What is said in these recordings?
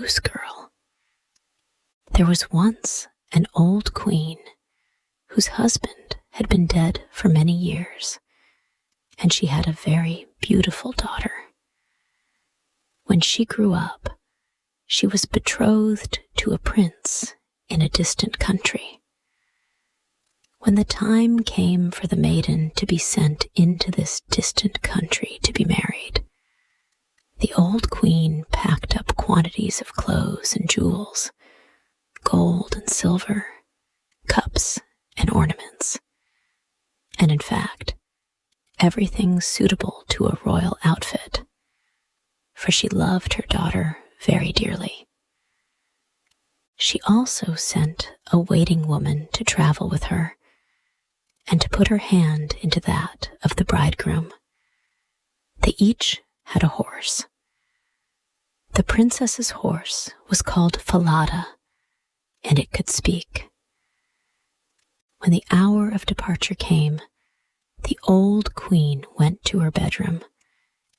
Goose Girl. There was once an old queen whose husband had been dead for many years, and she had a very beautiful daughter. When she grew up, she was betrothed to a prince in a distant country. When the time came for the maiden to be sent into this distant country to be married, the old queen packed up quantities of clothes and jewels, gold and silver, cups and ornaments, and in fact, everything suitable to a royal outfit, for she loved her daughter very dearly. She also sent a waiting woman to travel with her and to put her hand into that of the bridegroom. They each had a horse. The princess's horse was called Falada, and it could speak. When the hour of departure came, the old queen went to her bedroom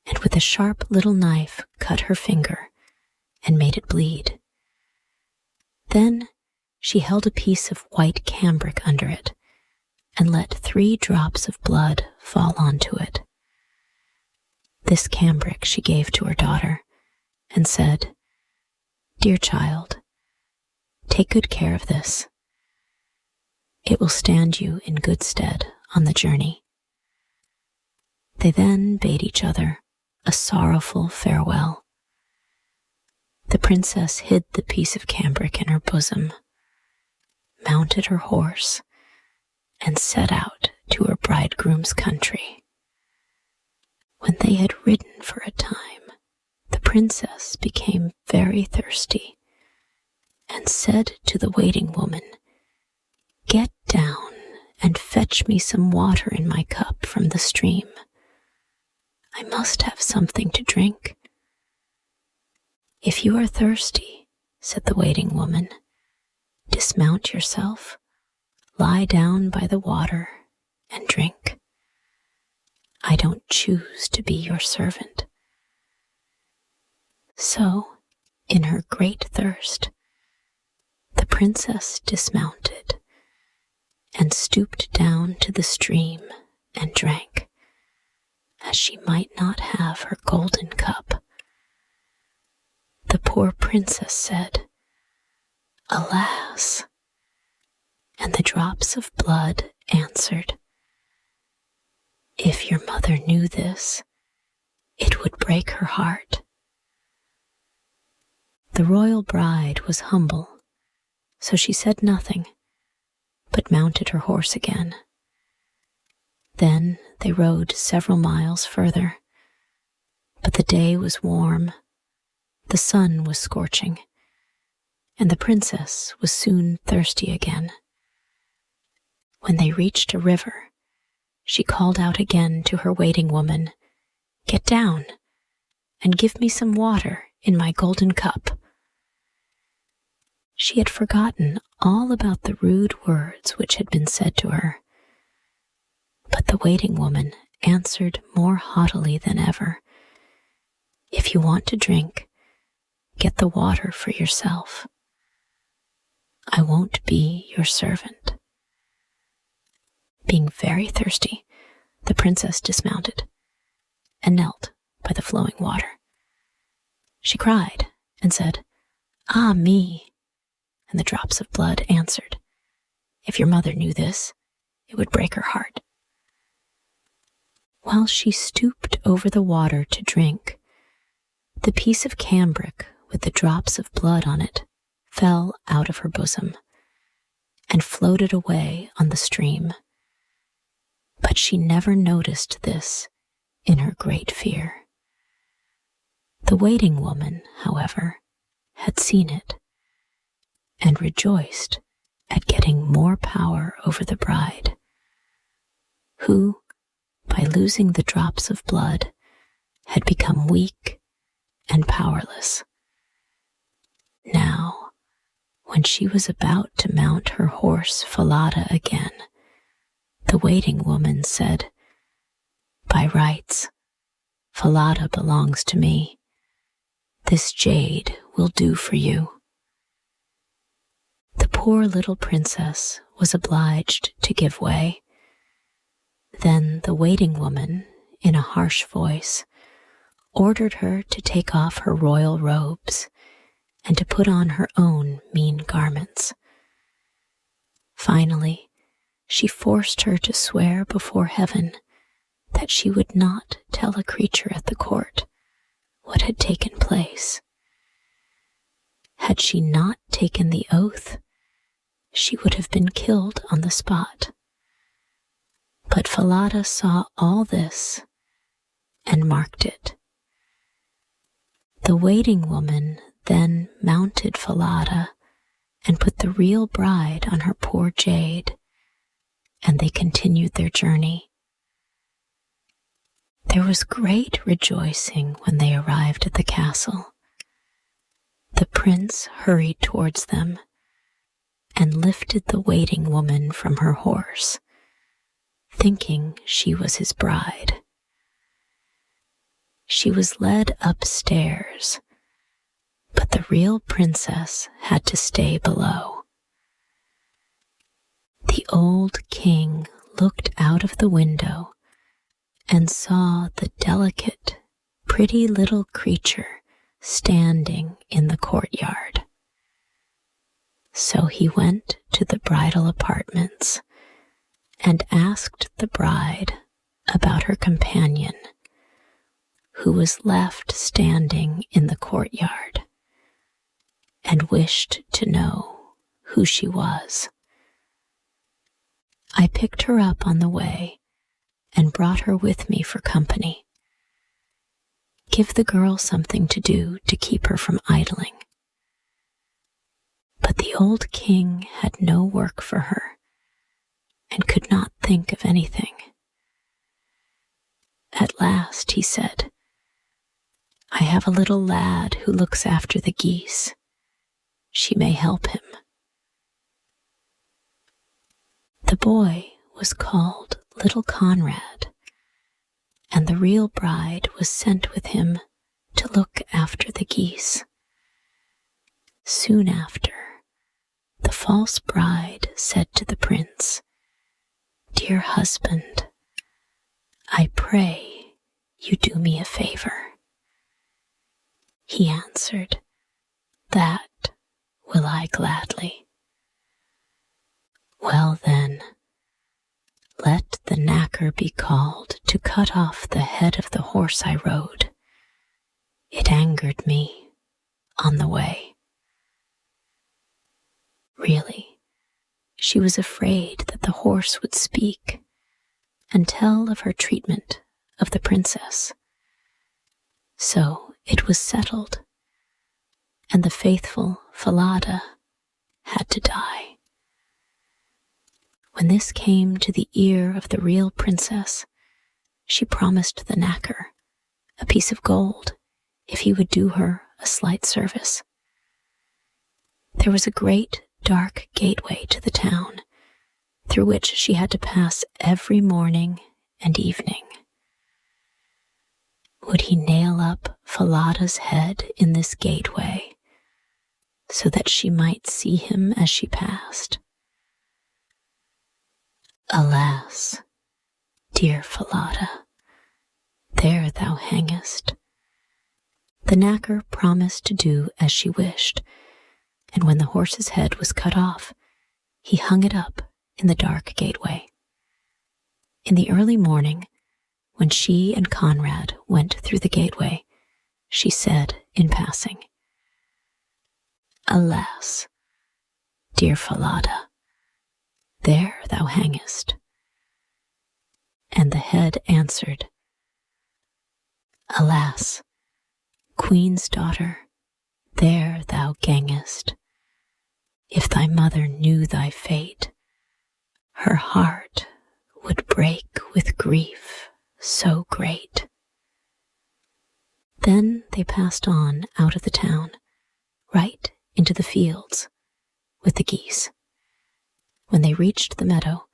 and with a sharp little knife cut her finger and made it bleed. Then she held a piece of white cambric under it and let 3 drops of blood fall onto it. This cambric she gave to her daughter and said, "Dear child, take good care of this. It will stand you in good stead on the journey." They then bade each other a sorrowful farewell. The princess hid the piece of cambric in her bosom, mounted her horse, and set out to her bridegroom's country. When they had ridden for a time, the princess became very thirsty and said to the waiting woman, "Get down and fetch me some water in my cup from the stream. I must have something to drink." "If you are thirsty," said the waiting woman, "dismount yourself, lie down by the water, and drink. I don't choose to be your servant." So, in her great thirst, the princess dismounted and stooped down to the stream and drank, as she might not have her golden cup. The poor princess said, "Alas!" and the drops of blood answered, "If your mother knew this, it would break her heart." The royal bride was humble, so she said nothing, but mounted her horse again. Then they rode several miles further, but the day was warm, the sun was scorching, and the princess was soon thirsty again. When they reached a river, she called out again to her waiting woman, "Get down and give me some water in my golden cup." She had forgotten all about the rude words which had been said to her, but the waiting woman answered more haughtily than ever, "If you want to drink, get the water for yourself. I won't be your servant." Being very thirsty, the princess dismounted and knelt by the flowing water. She cried and said, "Ah me!" and the drops of blood answered, "If your mother knew this, it would break her heart." While she stooped over the water to drink, the piece of cambric with the drops of blood on it fell out of her bosom and floated away on the stream. But she never noticed this in her great fear. The waiting woman, however, had seen it and rejoiced at getting more power over the bride, who, by losing the drops of blood, had become weak and powerless. Now, when she was about to mount her horse Falada again, the waiting woman said, "By rights, Falada belongs to me. This jade will do for you." The poor little princess was obliged to give way. Then the waiting woman, in a harsh voice, ordered her to take off her royal robes and to put on her own mean garments. Finally, she forced her to swear before heaven that she would not tell a creature at the court what had taken place. Had she not taken the oath, she would have been killed on the spot. But Falada saw all this and marked it. The waiting woman then mounted Falada and put the real bride on her poor jade, and they continued their journey. There was great rejoicing when they arrived at the castle. The prince hurried towards them and lifted the waiting woman from her horse, thinking she was his bride. She was led upstairs, but the real princess had to stay below. The old king looked out of the window and saw the delicate, pretty little creature standing in the courtyard. So he went to the bridal apartments and asked the bride about her companion, who was left standing in the courtyard, and wished to know who she was. I picked her up on the way and brought her with me for company. Give the girl something to do to keep her from idling. But the old king had no work for her and could not think of anything. At last he said, "I have a little lad who looks after the geese. She may help him." The boy was called Little Conrad, and the real bride was sent with him to look after the geese. Soon after, the false bride said to the prince, "Dear husband, I pray you do me a favor." He answered, "That will I gladly." "Well then, let the knacker be called to cut off the head of the horse I rode. It angered me on the way." Really, she was afraid that the horse would speak and tell of her treatment of the princess. So it was settled, and the faithful Falada had to die. When this came to the ear of the real princess, she promised the knacker a piece of gold if he would do her a slight service. There was a great dark gateway to the town, through which she had to pass every morning and evening. Would he nail up Falada's head in this gateway, so that she might see him as she passed? Alas, dear Falada, there thou hangest. The knacker promised to do as she wished, and when the horse's head was cut off, he hung it up in the dark gateway. In the early morning, when she and Conrad went through the gateway, she said in passing, "Alas, dear Falada, there thou hangest." And the head answered, "Alas, Queen's daughter, there thou gangest. If thy mother knew thy fate, her heart would break with grief so great." Then they passed on out of the town, right into the fields, with the geese. When they reached the meadow,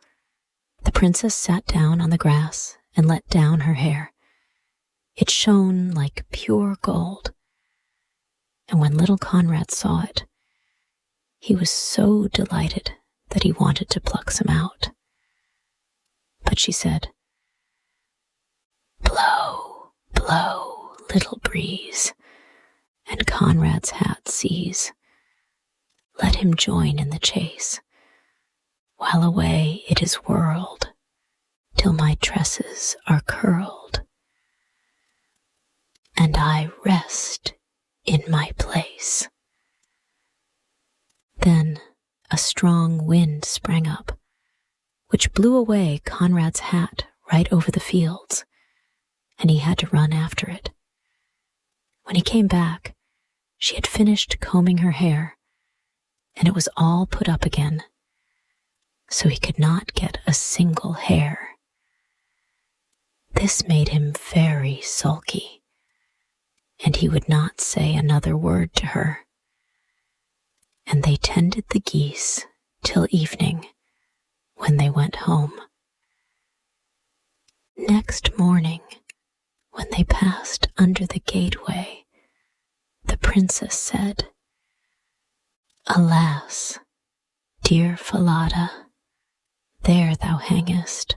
the princess sat down on the grass and let down her hair. It shone like pure gold, and when little Conrad saw it, he was so delighted that he wanted to pluck some out. But she said, "Blow, blow, little breeze, and Conrad's hat seize. Let him join in the chase, while away it is whirled, till my tresses are curled, and I rest in my place." Then a strong wind sprang up, which blew away Conrad's hat right over the fields, and he had to run after it. When he came back, she had finished combing her hair, and it was all put up again, so he could not get a single hair. This made him very sulky, and he would not say another word to her. And they tended the geese till evening, when they went home. Next morning, when they passed under the gateway, the princess said, "Alas, dear Falada, there thou hangest."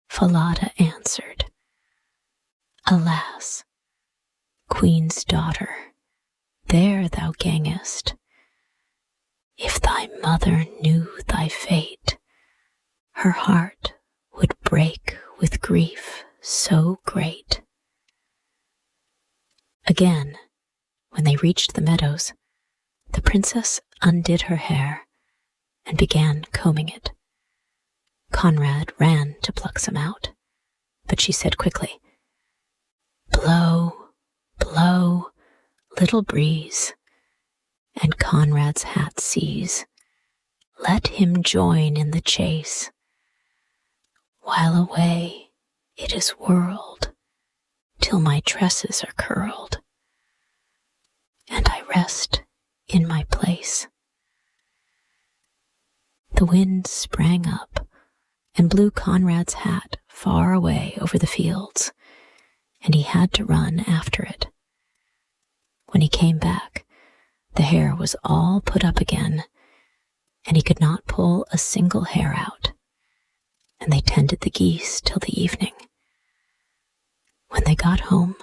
Falada answered, "Alas, queen's daughter, there thou gangest. If thy mother knew thy fate, her heart would break with grief so great." Again, when they reached the meadows, the princess undid her hair and began combing it. Conrad ran to pluck some out, but she said quickly, "Blow, blow, little breeze, and Conrad's hat seize. Let him join in the chase, while away it is whirled, till my tresses are curled, and I rest in my place." The wind sprang up and blew Conrad's hat far away over the fields, and he had to run after it. When he came back, the hair was all put up again, and he could not pull a single hair out, and they tended the geese till the evening. When they got home,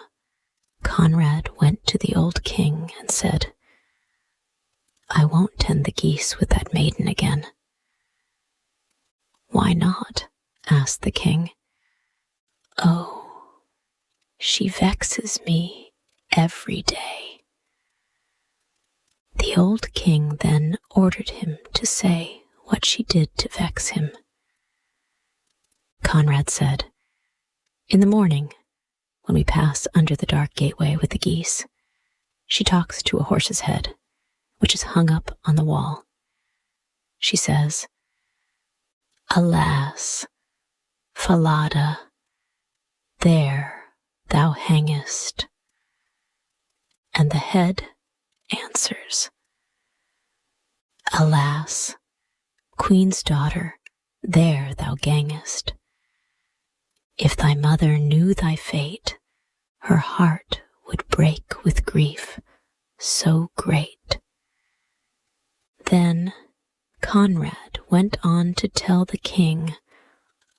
Conrad went to the old king and said, "I won't tend the geese with that maiden again." "Why not?" asked the king. "Oh, she vexes me every day." The old king then ordered him to say what she did to vex him. Conrad said, "In the morning, when we pass under the dark gateway with the geese, she talks to a horse's head, which is hung up on the wall. She says, 'Alas, Falada, there thou hangest.' And the head answers, 'Alas, queen's daughter, there thou gangest. If thy mother knew thy fate, her heart would break with grief so great.'" Then Conrad went on to tell the king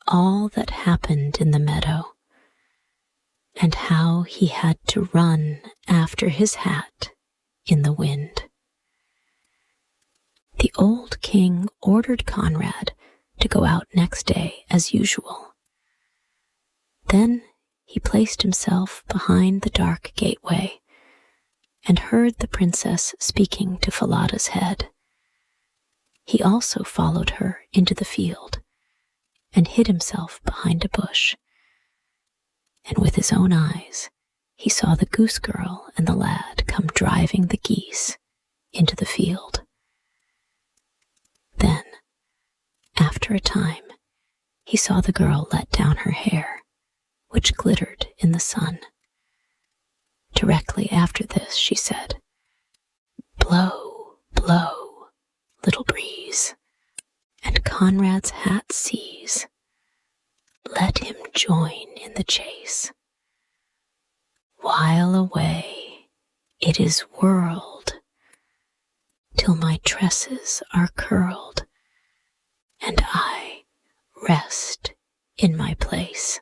all that happened in the meadow, and how he had to run after his hat in the wind. The old king ordered Conrad to go out next day as usual. Then he placed himself behind the dark gateway and heard the princess speaking to Falada's head. He also followed her into the field and hid himself behind a bush. And with his own eyes, he saw the goose girl and the lad come driving the geese into the field. Then, after a time, he saw the girl let down her hair, which glittered in the sun. Directly after this, she said, "Blow, blow, little breeze, and Conrad's hat seize. Let him join in the chase, while away it it is whirled, till my tresses are curled, and I rest in my place.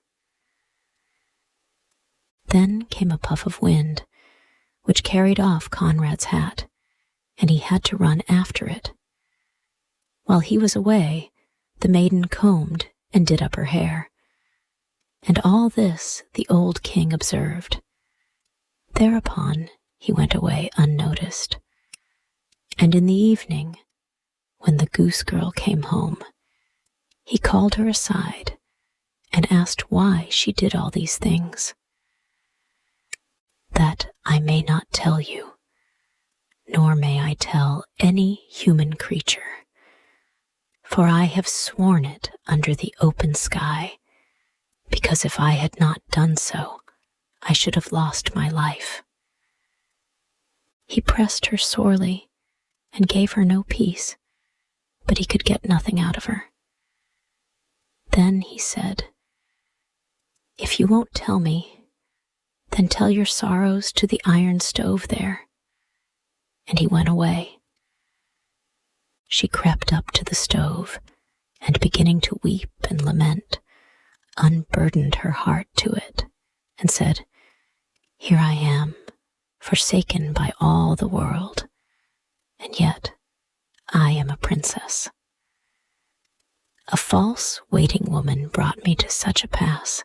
Then came a puff of wind, which carried off Conrad's hat, and he had to run after it. While he was away, the maiden combed and did up her hair, and all this the old king observed. Thereupon he went away unnoticed, and in the evening, when the goose girl came home, he called her aside and asked why she did all these things. That I may not tell you, nor may I tell any human creature, for I have sworn it under the open sky, because if I had not done so, I should have lost my life. He pressed her sorely and gave her no peace, but he could get nothing out of her. Then he said, "If you won't tell me, then tell your sorrows to the iron stove there." And he went away. She crept up to the stove, and beginning to weep and lament, unburdened her heart to it, and said, "Here I am, forsaken by all the world, and yet I am a princess. A false waiting woman brought me to such a pass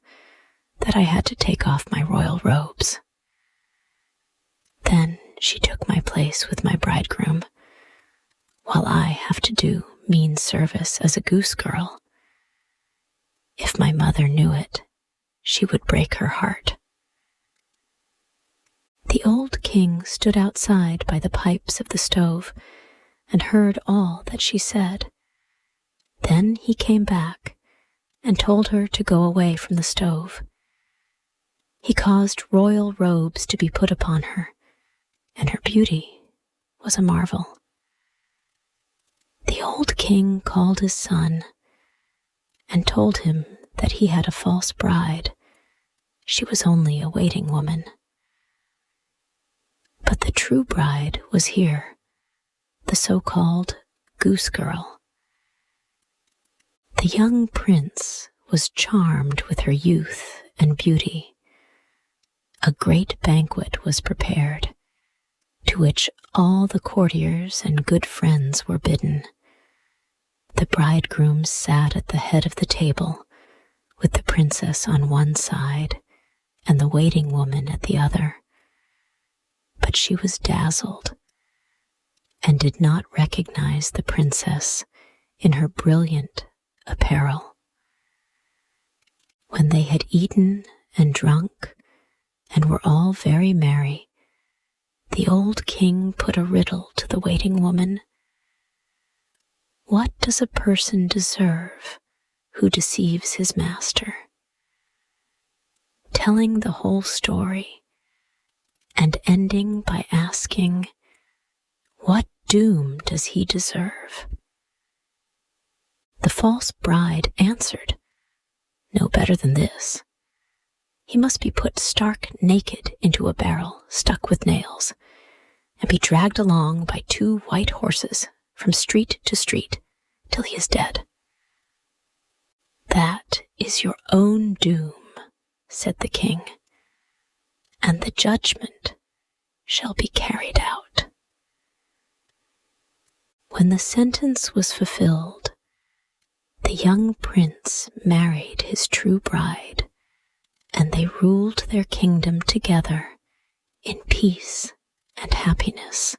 that I had to take off my royal robes. Then she took my place with my bridegroom, while I have to do mean service as a goose girl. If my mother knew it, she would break her heart." The old king stood outside by the pipes of the stove and heard all that she said. Then he came back and told her to go away from the stove. He caused royal robes to be put upon her, and her beauty was a marvel. The old king called his son and told him that he had a false bride. She was only a waiting woman. But the true bride was here, the so-called goose girl. The young prince was charmed with her youth and beauty. A great banquet was prepared, to which all the courtiers and good friends were bidden. The bridegroom sat at the head of the table, with the princess on one side and the waiting woman at the other. But she was dazzled and did not recognize the princess in her brilliant apparel. When they had eaten and drunk and were all very merry, the old king put a riddle to the waiting woman. What does a person deserve who deceives his master? Telling the whole story and ending by asking, what doom does he deserve? The false bride answered, no better than this. He must be put stark naked into a barrel stuck with nails, and be dragged along by 2 white horses from street to street till he is dead. That is your own doom, said the king, and the judgment shall be carried out. When the sentence was fulfilled, the young prince married his true bride, and they ruled their kingdom together in peace and happiness.